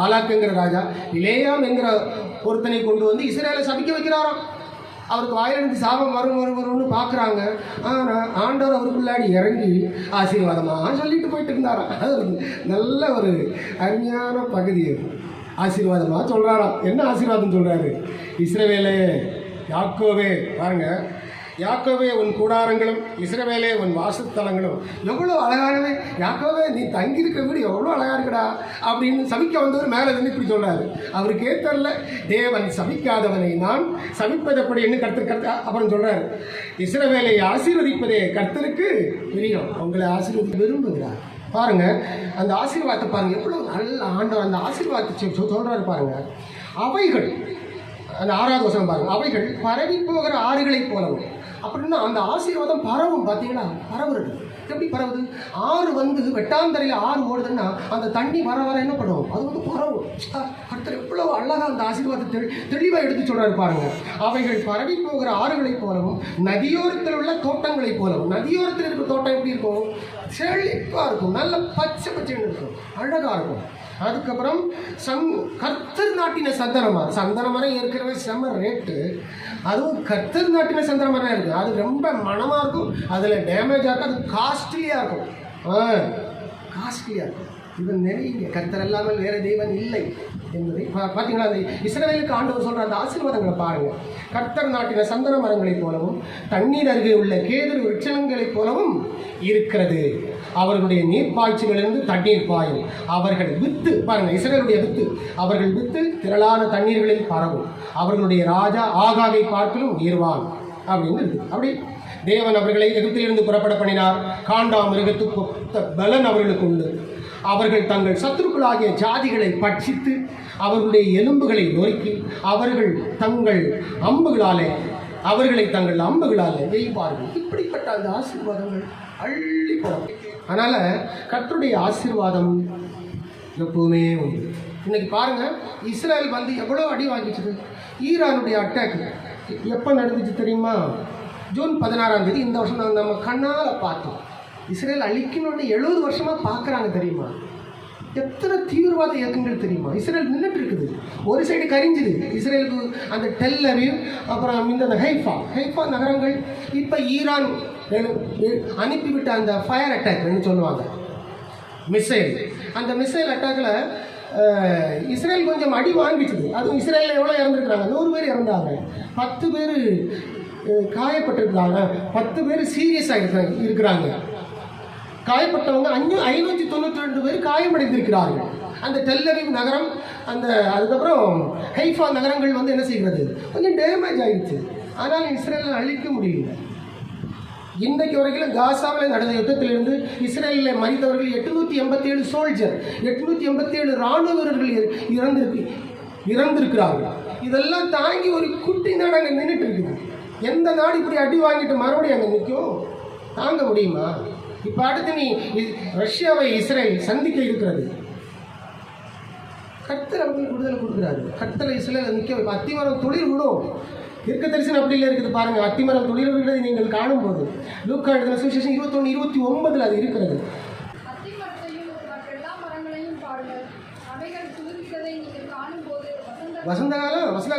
பாலாக்குங்கிற ராஜா இலேயாம் என்கிற ஒருத்தனை கொண்டு வந்து இஸ்ரேலை சபிக்க வைக்கிறாராம். அவருக்கு வாயிலிருந்து சாபம் வரும்னு பார்க்குறாங்க. ஆனால் ஆண்டவர் அவருக்குள்ளாடி இறங்கி ஆசீர்வாதமாக சொல்லிட்டு போயிட்டு இருந்தாராம். அது நல்ல ஒரு அருமையான பகுதி. அது ஆசீர்வாதமாக சொல்கிறாராம். என்ன ஆசீர்வாதம் சொல்கிறாரு? இஸ்ரவேலே, யாக்கோவே, பாருங்க, யாக்கோவே உன் கூடாரங்களும் இஸ்ரவேலே உன் வாசஸ்தலங்களும். எவ்வளோ அழகாகவே, யாக்கோவே நீ தங்கியிருக்கிற வீடு எவ்வளோ அழகாக இருக்குடா அப்படின்னு சபிக்க வந்தவர் மேலே இருந்து இப்படி சொல்கிறாரு. அவருக்கே தெரியல, தேவன் சபிக்காதவனை நான் சபிப்பதப்படி என்ன கர்த்தர் அப்புறம் சொல்கிறார், இஸ்ரவேலை ஆசீர்வதிப்பதே கர்த்தருக்கு பிரியம், உங்களை ஆசீர்வதிக்க விரும்புகிறார். பாருங்க, அந்த ஆசீர்வாதத்தை பாருங்க, எவ்வளோ நல்ல ஆண்டவர் அந்த ஆசீர்வாதத்தை சொல்கிறாரு பாருங்க. அவைகள், அந்த 6வது வசனம் பாருங்க, அவைகள் பரவி போகிற ஆறுகளை போலவும். அப்படின்னா அந்த ஆசீர்வாதம் பரவும். பார்த்தீங்களா, பரவுறது எப்படி பரவுது? ஆறு வந்து வெட்டாந்தரையில் ஆறு ஓடுதுன்னா அந்த தண்ணி வர வர என்ன பண்ணுவோம், அது வந்து பரவும். கர்த்தர் எவ்வளோ அழகாக அந்த ஆசீர்வாதத்தை தெளிவாக எடுத்து சொல்கிறாரு பாருங்க. அவைகள் பரவி போகிற ஆறுகளைப் போலவும் நதியோரத்தில் உள்ள தோட்டங்களைப் போலவும். நதியோரத்தில் இருக்கிற தோட்டம் எப்படி இருக்கும்? செழிப்பாக இருக்கும், நல்ல பச்சை பச்சைன்னு இருக்கும், அழகாக இருக்கும். அதுக்கப்புறம் கர்த்தர் நாட்டின சந்தன மரம் ஏற்கனவே செம்ம ரேட்டு. அதுவும் கர்த்தர் நாட்டின சந்தன மரம் இருக்குது, அது ரொம்ப மனமாக இருக்கும், அதில் டேமேஜாக இருக்கும், அது காஸ்ட்லியாக இருக்கும். காஸ்ட்லியாக இருக்கும். இவன் நிறைய கர்த்தர் இல்லாமல் வேறு தெய்வம் இல்லை என்பதை பார்த்தீங்களா? அந்த இஸ்ரவேலுக்கு ஆண்டவர் சொல்கிற அந்த ஆசீர்வாதங்களை பாருங்கள். கர்த்தர் நாட்டின சந்தன மரங்களைப் போலவும் தண்ணீர் அருகே உள்ள கேதுரு விருட்சங்களைப் போலவும் இருக்கிறது. அவர்களுடைய நீர்ப்பாய்ச்சிகளிலிருந்து தண்ணீர் பாயும். அவர்கள் வித்து, பாருங்கள், இஸ்ரவேலுடைய வித்து, அவர்கள் வித்து திரளான தண்ணீர்களில் பரவும். அவர்களுடைய ராஜா ஆகாகை பார்க்கலும் உயர்வான் அப்படின்னு இருக்குது. அப்படி தேவன் அவர்களை எகிப்திலிருந்து புறப்பட பண்ணினார். காண்டா மிருகத்துக்கு ஒத்த பலன் அவர்களுக்கு உண்டு. அவர்கள் தங்கள் சத்துருக்களாகிய ஜாதிகளை பட்சித்து அவர்களுடைய எலும்புகளை நொறுக்கி அவர்களை தங்கள் அம்புகளாலே எய்வார்கள். இப்படிப்பட்ட அந்த ஆசீர்வாதங்கள் அள்ளி போடும். அதனால் கர்த்தருடைய ஆசீர்வாதம் எப்பவுமே உண்டு. இன்னைக்கு பாருங்க, இஸ்ரேல் வந்து எவ்வளோ அடி வாங்கிச்சது. ஈரானுடைய அட்டாக் எப்போ நடந்துச்சு தெரியுமா? ஜூன் 16ஆம் தேதி இந்த வருஷம் நம்ம கண்ணால் பார்த்தோம். இஸ்ரேல் அழிக்கணும்னு 70 வருஷமாக பார்க்குறாங்க தெரியுமா? எத்தனை தீவிரவாத இயக்கங்கள் தெரியுமா? இஸ்ரேல் நின்றுட்டு இருக்குது. ஒரு சைடு கரிஞ்சுது இஸ்ரேலுக்கு அந்த டெல் அவீவ், அப்புறம் இந்த ஹைஃபா நகரங்கள். இப்போ ஈரான் அனுப்பிவிட்ட அந்த ஃபயர் அட்டாக்னு சொல்லுவாங்க, மிசைல். அந்த மிசைல் அட்டாக்கில் இஸ்ரேல் கொஞ்சம் அடி வாங்கிச்சுது. அதுவும் இஸ்ரேலில் எவ்வளோ இறந்துருக்குறாங்க? 100 பேர் இறந்தாங்க, 10 பேர் காயப்பட்டிருக்கிறாங்க, 10 பேர் சீரியஸாக இருக்கிறாங்க. காயப்பட்டவங்க 592 பேர் காயமடைந்திருக்கிறார்கள். அந்த டெல் அவீவ் நகரம், அதுக்கப்புறம் ஹைஃபா நகரங்கள் வந்து என்ன செய்கிறது, கொஞ்சம் டேமேஜ் ஆகிடுச்சு. ஆனால் இஸ்ரேலில் அழிக்க முடியல. இன்றைக்கு வரைக்கும் காசாவில் நடந்த யுத்தத்திலிருந்து இஸ்ரேலில் மறித்தவர்கள் 887 சோல்ஜர், 887 இராணுவ வீரர்கள் இறந்திருக்கிறார்கள். இதெல்லாம் தாங்கி ஒரு குட்டி நாடு அங்கே நின்றுட்டு இருக்குது. எந்த நாடு இப்படி அடி வாங்கிட்டு மறுபடியும் அங்கே நிற்கும்? தாங்க முடியுமா? இப்போ அடுத்து நீ ரஷ்யாவை இஸ்ரேல் சந்திக்க இருக்கிறது. கர்த்தர் அவங்களுக்கு விடுதலை கொடுக்குறாரு. கர்த்தரை இஸ்ரேல் நிற்க வைப்பா. அத்திமரம் துளிர் விடும். இருக்க தரிசனம் அப்படி இல்லை இருக்குது பாருங்க. அத்திமரம் துளிர் விடுறதை நீங்கள் காணும்போது லூக்கா எழுதின சுவிசேஷம் 21:29 அது இருக்கிறது. வசந்த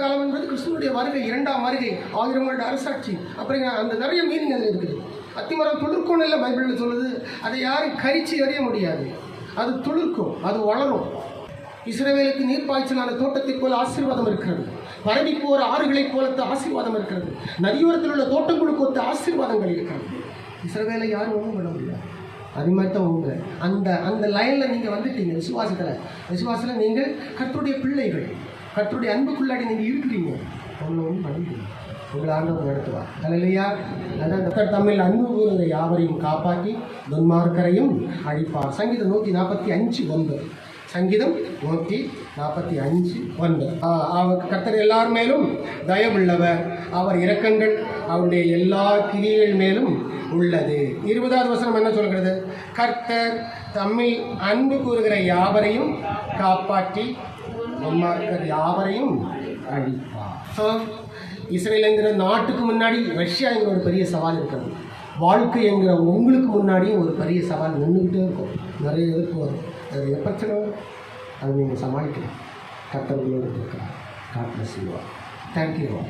காலம் என்பது கிறிஸ்துவனுடைய வருகை, 2ஆம் வருகை, 1000 வருட அரசாட்சி. அப்புறம் அந்த நிறைய மீனிங் அதில் இருக்குது. அத்திமரம் துளிர்க்கும் இல்லை பைபிளில் சொல்லுது. அதை யாரும் கரிச்சு எறிய முடியாது. அது துளிர்க்கும், அது வளரும். இஸ்ரவேலுக்கு நீர்ப்பாய்ச்சலான தோட்டத்தைப் போல ஆசீர்வாதம் இருக்கிறது. பரவி போகிற ஆறுகளைப் போல ஆசீர்வாதம் இருக்கிறது. நதியோரத்தில் உள்ள தோட்டங்களுக்கு ஒத்த ஆசீர்வாதங்கள் இருக்கிறது. இஸ்ரவேலை யாரும் ஒன்றும் பண்ண முடியாது. அது மாதிரி தான் உங்க அந்த லைனில் நீங்கள் வந்துட்டீங்க. விசுவாசத்தில் நீங்கள் கர்த்தருடைய பிள்ளைகள், கர்த்தருடைய அன்புக்குள்ளாடி நீங்கள் இருக்கிறீங்க. ஒன்றும் பண்ணிட்டீங்க. உங்களை ஆண்டவர் நடத்துவார். அல்லேலூயா. அதான் கர்த்தர் தம்மில் அன்பு கூறுகிற யாவரையும் காப்பாற்றி துன்மார்க்கரையும் அழிப்பார். சங்கீதம் 145:9. சங்கீதம் 145:9. கர்த்தர் எல்லார் மேலும் தயவுள்ளவர், அவர் இரக்கங்கள் அவருடைய எல்லா கிரியைகள் மேலும் உள்ளது. 20வது வசனம் என்ன சொல்கிறது? கர்த்தர் தம்மில் அன்பு கூறுகிற யாவரையும் காப்பாற்றி துன்மார்க்கர் யாவரையும் அழிப்பார். ஸோ இஸ்ரேல் என்கிற நாட்டுக்கு முன்னாடி ரஷ்யா என்கிற ஒரு பெரிய சவால் இருக்கிறது. வாழ்க்கை என்கிற உங்களுக்கு முன்னாடியும் ஒரு பெரிய சவால் நின்றுக்கிட்டே இருக்கும். நிறைய எதிர்ப்பு வரும், நிறைய பிரச்சனை வரும். அதை நீங்கள் சமாளிக்கலாம். கர்த்தர்களோடு இருக்கிறார். God bless you. தேங்க்யூ.